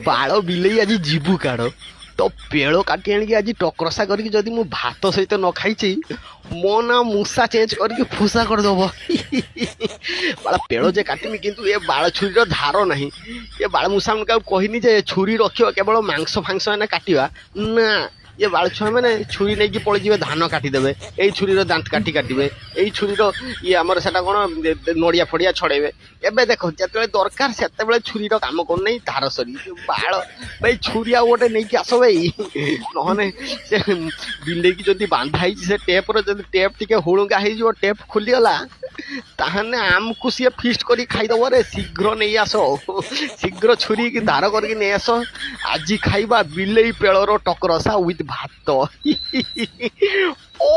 ବାଳ ବିଲେଇ ଆଜି ଯିବୁ କାଢ ତ ପେଳ କାଟି ଆଣିକି ଆଜି ଟକରସା କରିକି ଯଦି ମୁଁ ଭାତ ସହିତ ନ ଖାଇଛି ମୋ ନା ମୂଷା ଚେଞ୍ଜ କରିକି ଫୁସା କରିଦେବ। ବାଳ ପେଳ ଯେ କାଟିମି କିନ୍ତୁ ଏ ବାଳ ଛୁରୀର ଧାର ନାହିଁ। ଏ ବାଳ ମୂଷା ମୁଁ କାହାକୁ କହିନି ଯେ ଛୁରୀ ରଖିବ କେବଳ ମାଂସ ଫାଂସ ଏନେ କାଟିବା ନା। ଏ ବାଳ ଛୁଆ ମାନେ ଛୁରୀ ନେଇକି ପଳେଇଯିବେ ଧାନ କାଟିଦେବେ, ଏଇ ଛୁରୀର ଦାନ୍ତ କାଟି କାଟିବେ, ଏଇ ଛୁରୀର ଇଏ ଆମର ସେଟା କ'ଣ ନଡ଼ିଆ ଫଡ଼ିଆ ଛଡ଼େଇବେ। ଏବେ ଦେଖ ଯେତେବେଳେ ଦରକାର ସେତେବେଳେ ଛୁରୀର କାମ କରୁନାହିଁ, ଧାର ସରି ବାଳ ଭାଇ ଛୁରୀ ଆଉ ଗୋଟେ ନେଇକି ଆସ ଭାଇ। ନହେଲେ ସେ ବିଲେଇକି ଯଦି ବାନ୍ଧା ହେଇଛି ସେ ଟେପ୍ର ଯଦି ଟେପ୍ ଟିକେ ହୁଳୁଙ୍ଗା ହେଇଯିବ, ଟେପ୍ ଖୋଲିଗଲା, ତାହେଲେ ଆମକୁ ସିଏ ଫିଷ୍ଟ କରି ଖାଇଦେବ ରେ। ଶୀଘ୍ର ନେଇ ଆସ, ଶୀଘ୍ର ଛୁରୀକି ଧାର କରିକି ନେଇ ଆସ। ଆଜି ଖାଇବା ବିଲେଇ ପେଳର ଟକରସା ୱିଥ୍ ଭାତ। ଓ